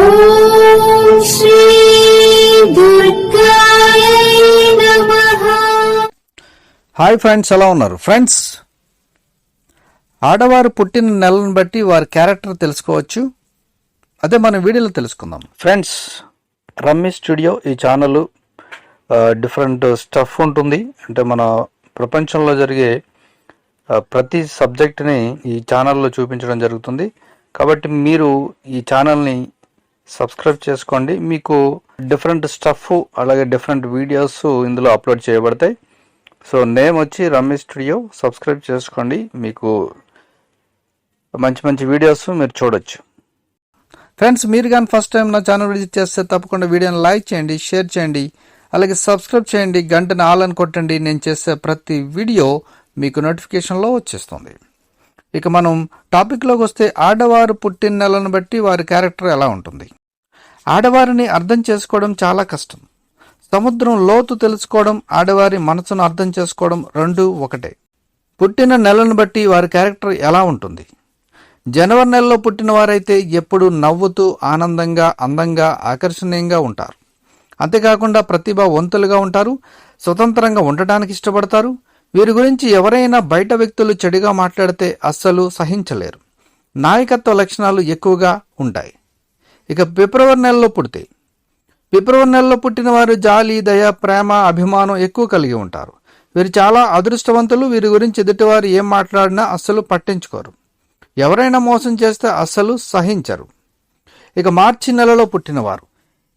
ఓం శ్రీ దుర్గాయ నమః. Hi friends, ఎలా ఉన్నారు ఫ్రెండ్స్? ఆడవారు పుట్టిన నెలను బట్టి వారి క్యారెక్టర్ తెలుసుకోవచ్చు. అదే మన వీడియోలో తెలుసుకుందాం ఫ్రెండ్స్. రమ్మీ స్టూడియో ఈ ఛానల్ డిఫరెంట్ స్టఫ్ ఉంటుంది. అంటే మన ప్రపంచంలో జరిగే ప్రతి సబ్జెక్ట్ని ఈ ఛానల్లో చూపించడం జరుగుతుంది. కాబట్టి మీరు ఈ ఛానల్ని సబ్స్క్రైబ్ చేసుకోండి. మీకు డిఫరెంట్ స్టఫ్ అలాగే డిఫరెంట్ వీడియోస్ ఇందులో అప్లోడ్ చేయబడతాయి. సో నేమ్ వచ్చి రమ్మీ స్టూడియో. సబ్స్క్రైబ్ చేసుకోండి. మీకు మంచి మంచి వీడియోస్ మీరు చూడొచ్చు. ఫ్రెండ్స్, మీరు కానీ ఫస్ట్ టైం నా ఛానల్ విజిట్ చేస్తే తప్పకుండా వీడియోని లైక్ చేయండి, షేర్ చేయండి, అలాగే సబ్స్క్రైబ్ చేయండి. గంటను ఆల్ అని కొట్టండి. నేను చేసే ప్రతి వీడియో మీకు నోటిఫికేషన్లో వచ్చేస్తుంది. ఇక మనం టాపిక్లోకి వస్తే, ఆడవారు పుట్టిన నెలను బట్టి వారి క్యారెక్టర్ ఎలా ఉంటుంది? ఆడవారిని అర్థం చేసుకోవడం చాలా కష్టం. సముద్రం లోతు తెలుసుకోవడం, ఆడవారి మనసును అర్థం చేసుకోవడం రెండూ ఒకటే. పుట్టిన నెలను బట్టి వారి క్యారెక్టర్ ఎలా ఉంటుంది? జనవరి నెలలో పుట్టిన వారైతే ఎప్పుడూ నవ్వుతూ, ఆనందంగా, అందంగా, ఆకర్షణీయంగా ఉంటారు. అంతేకాకుండా ప్రతిభావంతులుగా ఉంటారు. స్వతంత్రంగా ఉండటానికి ఇష్టపడతారు. వీరి గురించి ఎవరైనా బయట వ్యక్తులు చెడుగా మాట్లాడితే అస్సలు సహించలేరు. నాయకత్వ లక్షణాలు ఎక్కువగా ఉంటాయి. ఇక ఫిబ్రవరి నెలలో పుడితే, ఫిబ్రవరి నెలలో పుట్టిన వారు జాలి, దయ, ప్రేమ, అభిమానం ఎక్కువ కలిగి ఉంటారు. వీరు చాలా అదృష్టవంతులు. వీరి గురించి ఎదుటివారు ఏం మాట్లాడినా అస్సలు పట్టించుకోరు. ఎవరైనా మోసం చేస్తే అస్సలు సహించరు. ఇక మార్చి నెలలో పుట్టినవారు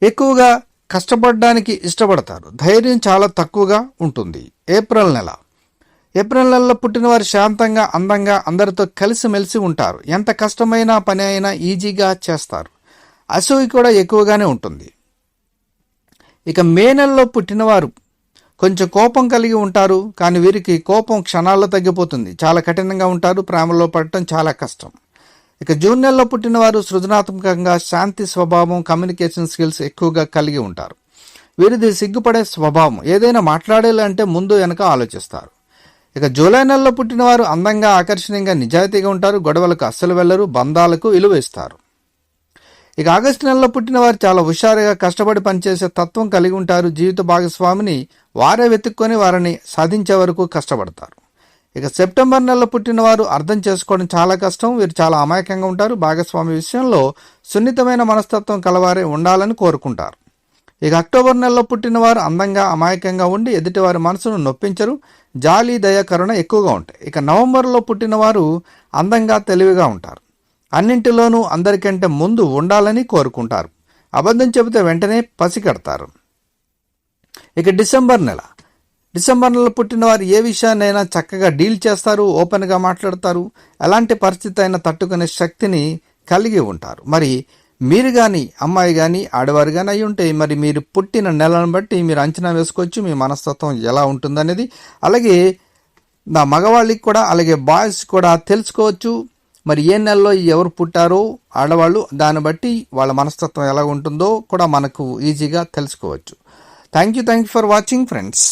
ఎక్కువగా కష్టపడడానికి ఇష్టపడతారు. ధైర్యం చాలా తక్కువగా ఉంటుంది. ఏప్రిల్ నెలలో పుట్టిన వారు శాంతంగా, అందంగా, అందరితో కలిసిమెలిసి ఉంటారు. ఎంత కష్టమైన పని అయినా ఈజీగా చేస్తారు. అసూయ కూడా ఎక్కువగానే ఉంటుంది. ఇక మే నెలలో పుట్టినవారు కొంచెం కోపం కలిగి ఉంటారు. కానీ వీరికి కోపం క్షణాల్లో తగ్గిపోతుంది. చాలా కఠినంగా ఉంటారు. ప్రేమలో పడటం చాలా కష్టం. ఇక జూన్ నెలలో పుట్టినవారు సృజనాత్మకంగా, శాంతి స్వభావం, కమ్యూనికేషన్ స్కిల్స్ ఎక్కువగా కలిగి ఉంటారు. వీరిది సిగ్గుపడే స్వభావం. ఏదైనా మాట్లాడాలంటే ముందు వెనక ఆలోచిస్తారు. ఇక జూలై నెలలో పుట్టినవారు అందంగా, ఆకర్షణీయంగా, నిజాయితీగా ఉంటారు. గొడవలకు అస్సలు వెళ్లరు. బంధాలకు విలువ ఇస్తారు. ఇక ఆగస్టు నెలలో పుట్టిన వారు చాలా హుషారుగా, కష్టపడి పనిచేసే తత్వం కలిగి ఉంటారు. జీవిత భాగస్వామిని వారే వెతుక్కొని వారిని సాధించే వరకు కష్టపడతారు. ఇక సెప్టెంబర్ నెలలో పుట్టిన వారు అర్థం చేసుకోవడం చాలా కష్టం. వీరు చాలా అమాయకంగా ఉంటారు. భాగస్వామి విషయంలో సున్నితమైన మనస్తత్వం కలవారే ఉండాలని కోరుకుంటారు. ఇక అక్టోబర్ నెలలో పుట్టిన వారు అందంగా, అమాయకంగా ఉండి ఎదుటివారి మనసును నొప్పించరు. జాలి, దయ, కరుణ ఎక్కువగా ఉంటాయి. ఇక నవంబర్లో పుట్టిన వారు అందంగా, తెలివిగా ఉంటారు. అన్నింటిలోనూ అందరికంటే ముందు ఉండాలని కోరుకుంటారు. అబద్ధం చెబితే వెంటనే పసిగడతారు. ఇక డిసెంబర్ నెలలో పుట్టిన వారు ఏ విషయాన్నైనా చక్కగా డీల్ చేస్తారు. ఓపెన్గా మాట్లాడతారు. ఎలాంటి పరిస్థితి అయినా తట్టుకునే శక్తిని కలిగి ఉంటారు. మరి మీరు కానీ, అమ్మాయి కానీ, ఆడవారు కానీ అయి ఉంటే, మరి మీరు పుట్టిన నెలను బట్టి మీరు అంచనా వేసుకోవచ్చు మీ మనస్తత్వం ఎలా ఉంటుందనేది. అలాగే నా మగవాళ్ళకి కూడా, అలాగే బాయ్స్ కూడా తెలుసుకోవచ్చు. మరి ఏ నెలలో ఎవరు పుట్టారో ఆడవాళ్ళు, దాన్ని బట్టి వాళ్ళ మనస్తత్వం ఎలా ఉంటుందో కూడా మనకు ఈజీగా తెలుసుకోవచ్చు. Thank you for watching friends.